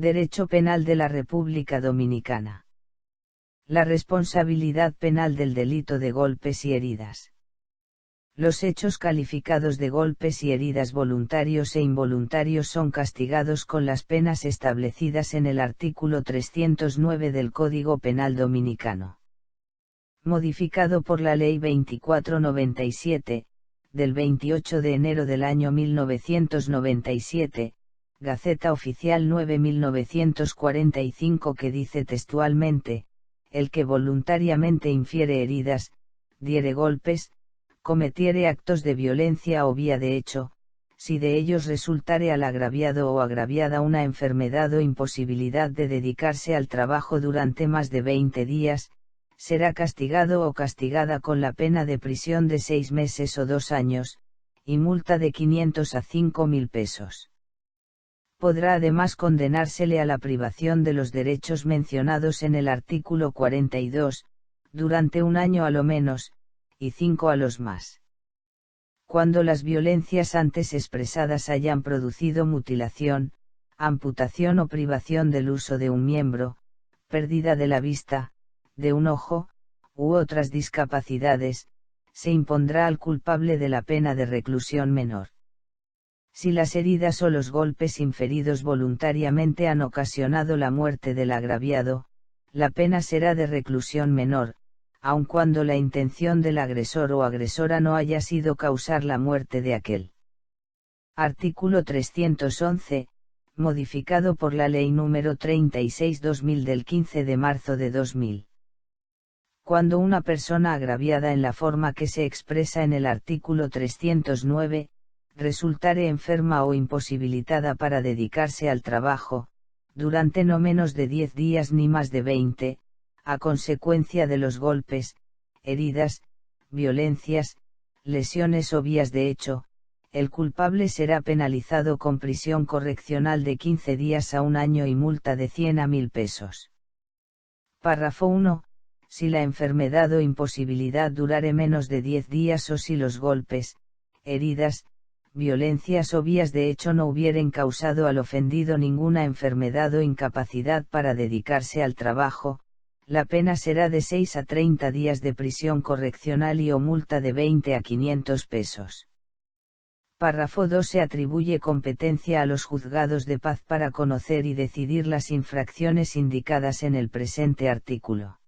Derecho Penal de la República Dominicana. La responsabilidad penal del delito de golpes y heridas. Los hechos calificados de golpes y heridas voluntarios e involuntarios son castigados con las penas establecidas en el artículo 309 del Código Penal Dominicano. Modificado por la Ley 2497, del 28 de enero del año 1997, Gaceta Oficial 9.1945, que dice textualmente: el que voluntariamente infiere heridas, diere golpes, cometiere actos de violencia o vía de hecho, si de ellos resultare al agraviado o agraviada una enfermedad o imposibilidad de dedicarse al trabajo durante más de 20 días, será castigado o castigada con la pena de prisión de 6 meses o 2 años, y multa de 500 a 5.000 pesos. Podrá además condenársele a la privación de los derechos mencionados en el artículo 42, durante 1 año a lo menos, y 5 a los más. Cuando las violencias antes expresadas hayan producido mutilación, amputación o privación del uso de un miembro, pérdida de la vista, de un ojo, u otras discapacidades, se impondrá al culpable de la pena de reclusión menor. Si las heridas o los golpes inferidos voluntariamente han ocasionado la muerte del agraviado, la pena será de reclusión menor, aun cuando la intención del agresor o agresora no haya sido causar la muerte de aquel. Artículo 311, modificado por la Ley número 36/2000 del 15 de marzo de 2000. Cuando una persona agraviada en la forma que se expresa en el artículo 309, resultare enferma o imposibilitada para dedicarse al trabajo, durante no menos de 10 días ni más de 20, a consecuencia de los golpes, heridas, violencias, lesiones o vías de hecho, el culpable será penalizado con prisión correccional de 15 días a 1 año y multa de 100 a 1.000 pesos. Párrafo 1. Si la enfermedad o imposibilidad durare menos de 10 días o si los golpes, heridas, violencias o vías de hecho no hubieren causado al ofendido ninguna enfermedad o incapacidad para dedicarse al trabajo, la pena será de 6 a 30 días de prisión correccional y o multa de 20 a 500 pesos. Párrafo 2. Se atribuye competencia a los juzgados de paz para conocer y decidir las infracciones indicadas en el presente artículo.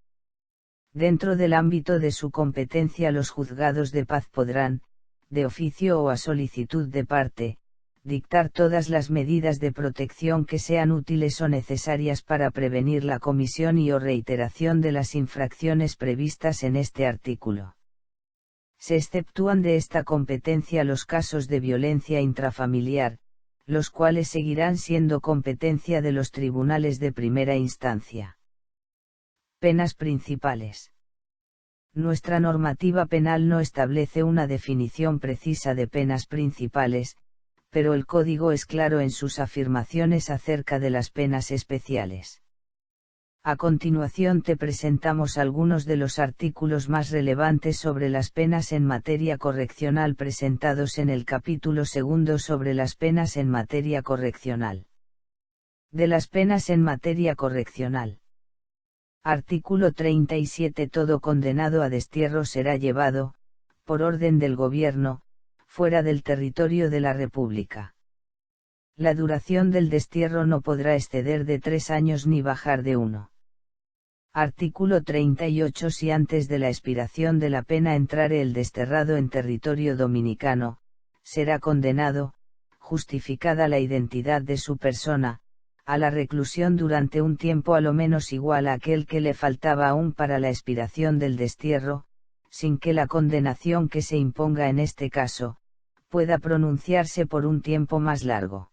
Dentro del ámbito de su competencia, los juzgados de paz podrán, de oficio o a solicitud de parte, dictar todas las medidas de protección que sean útiles o necesarias para prevenir la comisión y o reiteración de las infracciones previstas en este artículo. Se exceptúan de esta competencia los casos de violencia intrafamiliar, los cuales seguirán siendo competencia de los tribunales de primera instancia. Penas principales. Nuestra normativa penal no establece una definición precisa de penas principales, pero el Código es claro en sus afirmaciones acerca de las penas especiales. A continuación te presentamos algunos de los artículos más relevantes sobre las penas en materia correccional presentados en el capítulo 2 sobre las penas en materia correccional. De las penas en materia correccional. Artículo 37. Todo condenado a destierro será llevado, por orden del Gobierno, fuera del territorio de la República. La duración del destierro no podrá exceder de 3 años ni bajar de 1. Artículo 38. Si antes de la expiración de la pena entrare el desterrado en territorio dominicano, será condenado, justificada la identidad de su persona, a la reclusión durante un tiempo a lo menos igual a aquel que le faltaba aún para la expiración del destierro, sin que la condenación que se imponga en este caso, pueda pronunciarse por un tiempo más largo.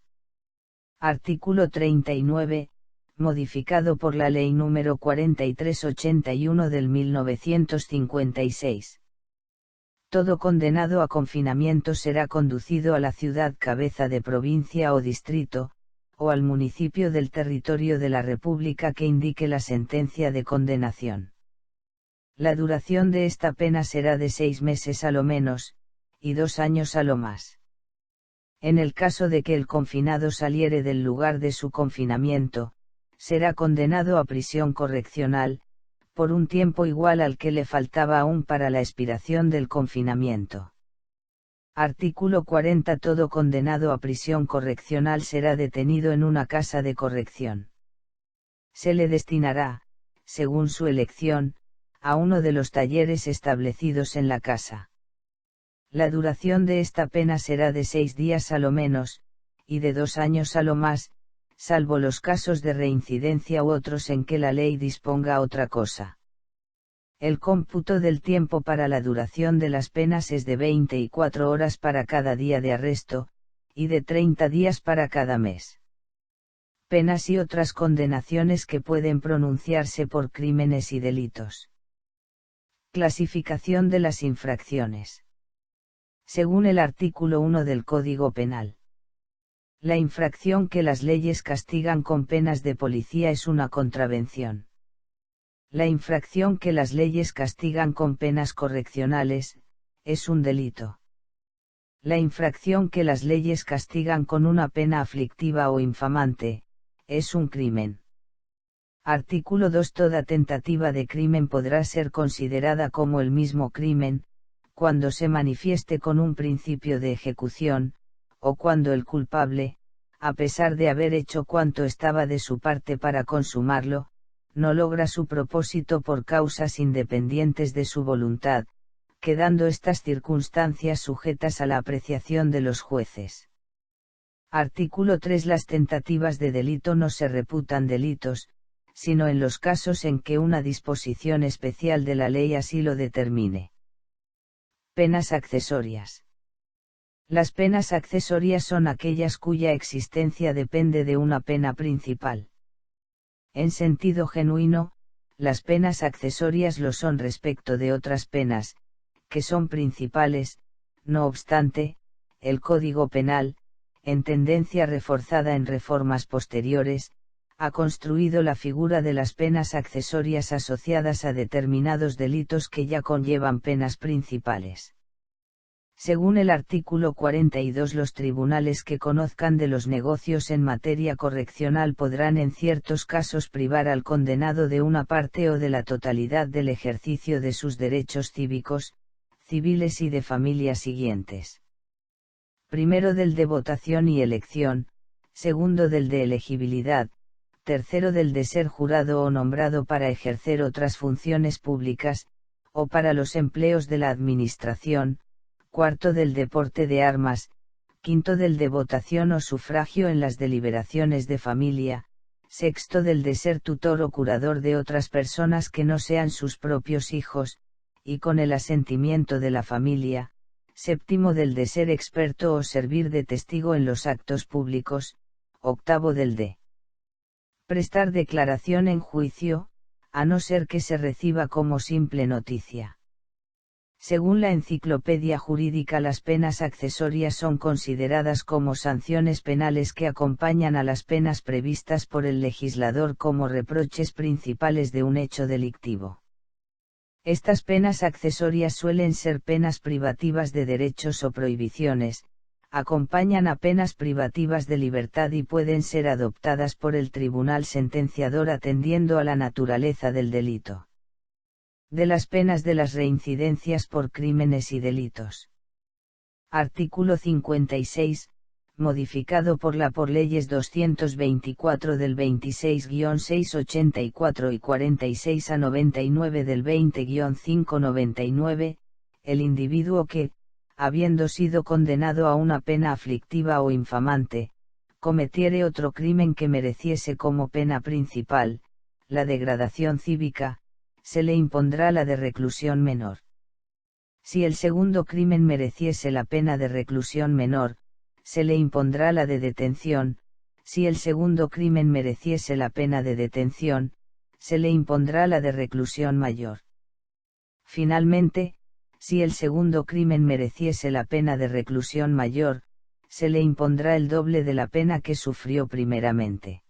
Artículo 39, modificado por la Ley número 4381 del 1956. Todo condenado a confinamiento será conducido a la ciudad cabeza de provincia o distrito, o al municipio del territorio de la República que indique la sentencia de condenación. La duración de esta pena será de 6 meses a lo menos, y 2 años a lo más. En el caso de que el confinado saliere del lugar de su confinamiento, será condenado a prisión correccional, por un tiempo igual al que le faltaba aún para la expiración del confinamiento. Artículo 40. Todo condenado a prisión correccional será detenido en una casa de corrección. Se le destinará, según su elección, a uno de los talleres establecidos en la casa. La duración de esta pena será de 6 días a lo menos, y de 2 años a lo más, salvo los casos de reincidencia u otros en que la ley disponga otra cosa. El cómputo del tiempo para la duración de las penas es de 24 horas para cada día de arresto, y de 30 días para cada mes. Penas y otras condenaciones que pueden pronunciarse por crímenes y delitos. Clasificación de las infracciones. Según el artículo 1 del Código Penal. La infracción que las leyes castigan con penas de policía es una contravención. La infracción que las leyes castigan con penas correccionales, es un delito. La infracción que las leyes castigan con una pena aflictiva o infamante, es un crimen. Artículo 2. Toda tentativa de crimen podrá ser considerada como el mismo crimen, cuando se manifieste con un principio de ejecución, o cuando el culpable, a pesar de haber hecho cuanto estaba de su parte para consumarlo, no logra su propósito por causas independientes de su voluntad, quedando estas circunstancias sujetas a la apreciación de los jueces. Artículo 3. Las tentativas de delito no se reputan delitos, sino en los casos en que una disposición especial de la ley así lo determine. Penas accesorias. Las penas accesorias son aquellas cuya existencia depende de una pena principal. En sentido genuino, las penas accesorias lo son respecto de otras penas, que son principales. No obstante, el Código Penal, en tendencia reforzada en reformas posteriores, ha construido la figura de las penas accesorias asociadas a determinados delitos que ya conllevan penas principales. Según el artículo 42, los tribunales que conozcan de los negocios en materia correccional podrán en ciertos casos privar al condenado de una parte o de la totalidad del ejercicio de sus derechos cívicos, civiles y de familia siguientes. Primero del de votación y elección, segundo del de elegibilidad, tercero del de ser jurado o nombrado para ejercer otras funciones públicas, o para los empleos de la administración, cuarto del de porte de armas, quinto del de votación o sufragio en las deliberaciones de familia, sexto del de ser tutor o curador de otras personas que no sean sus propios hijos, y con el asentimiento de la familia, séptimo del de ser experto o servir de testigo en los actos públicos, octavo del de prestar declaración en juicio, a no ser que se reciba como simple noticia. Según la Enciclopedia Jurídica, las penas accesorias son consideradas como sanciones penales que acompañan a las penas previstas por el legislador como reproches principales de un hecho delictivo. Estas penas accesorias suelen ser penas privativas de derechos o prohibiciones, acompañan a penas privativas de libertad y pueden ser adoptadas por el tribunal sentenciador atendiendo a la naturaleza del delito. De las penas de las reincidencias por crímenes y delitos. Artículo 56, modificado por leyes 224 del 26-684 y 46 a 99 del 20-599, el individuo que, habiendo sido condenado a una pena aflictiva o infamante, cometiere otro crimen que mereciese como pena principal, la degradación cívica, se le impondrá la de reclusión menor. Si el segundo crimen mereciese la pena de reclusión menor, se le impondrá la de detención. Si el segundo crimen mereciese la pena de detención, se le impondrá la de reclusión mayor. Finalmente, si el segundo crimen mereciese la pena de reclusión mayor, se le impondrá el doble de la pena que sufrió primeramente.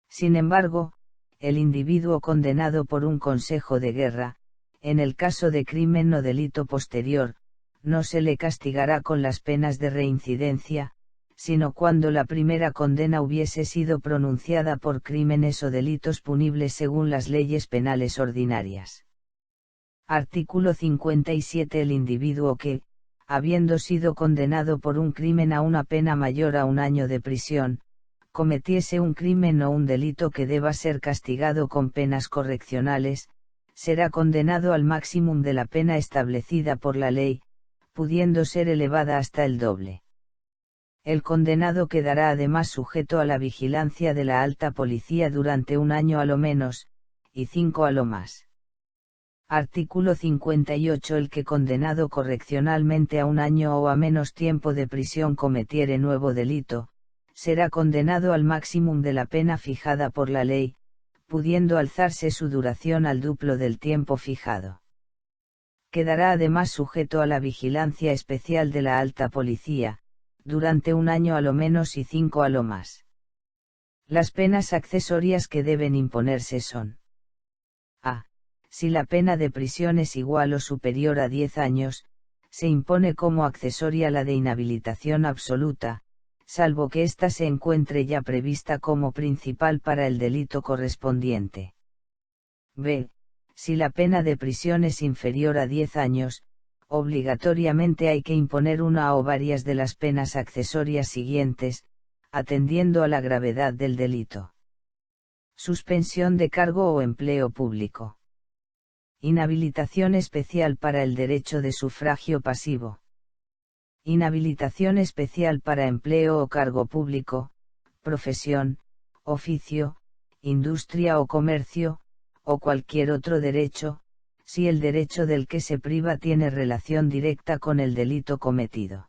Sin embargo, el individuo condenado por un consejo de guerra, en el caso de crimen o delito posterior, no se le castigará con las penas de reincidencia, sino cuando la primera condena hubiese sido pronunciada por crímenes o delitos punibles según las leyes penales ordinarias. Artículo 57. El individuo que, habiendo sido condenado por un crimen a una pena mayor a 1 año de prisión, cometiese un crimen o un delito que deba ser castigado con penas correccionales, será condenado al máximum de la pena establecida por la ley, pudiendo ser elevada hasta el doble. El condenado quedará además sujeto a la vigilancia de la alta policía durante 1 año a lo menos, y 5 a lo más. Artículo 58. El que condenado correccionalmente a 1 año o a menos tiempo de prisión cometiere nuevo delito, será condenado al máximum de la pena fijada por la ley, pudiendo alzarse su duración al duplo del tiempo fijado. Quedará además sujeto a la vigilancia especial de la alta policía, durante 1 año a lo menos y 5 a lo más. Las penas accesorias que deben imponerse son: a. Si la pena de prisión es igual o superior a 10 años, se impone como accesoria la de inhabilitación absoluta, salvo que ésta se encuentre ya prevista como principal para el delito correspondiente. b. Si la pena de prisión es inferior a 10 años, obligatoriamente hay que imponer una o varias de las penas accesorias siguientes, atendiendo a la gravedad del delito. Suspensión de cargo o empleo público. Inhabilitación especial para el derecho de sufragio pasivo. Inhabilitación especial para empleo o cargo público, profesión, oficio, industria o comercio, o cualquier otro derecho, si el derecho del que se priva tiene relación directa con el delito cometido.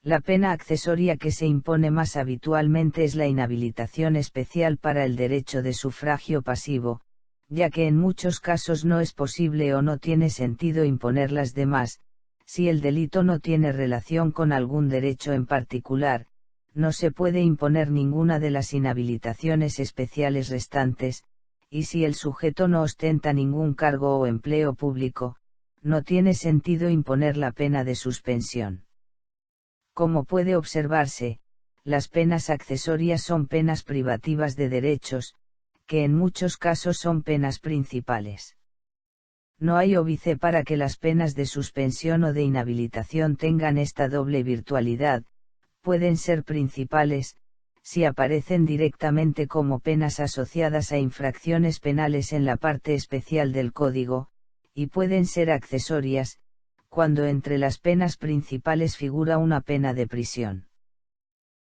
La pena accesoria que se impone más habitualmente es la inhabilitación especial para el derecho de sufragio pasivo, ya que en muchos casos no es posible o no tiene sentido imponer las demás. Si el delito no tiene relación con algún derecho en particular, no se puede imponer ninguna de las inhabilitaciones especiales restantes, y si el sujeto no ostenta ningún cargo o empleo público, no tiene sentido imponer la pena de suspensión. Como puede observarse, las penas accesorias son penas privativas de derechos, que en muchos casos son penas principales. No hay óbice para que las penas de suspensión o de inhabilitación tengan esta doble virtualidad, pueden ser principales, si aparecen directamente como penas asociadas a infracciones penales en la parte especial del Código, y pueden ser accesorias, cuando entre las penas principales figura una pena de prisión.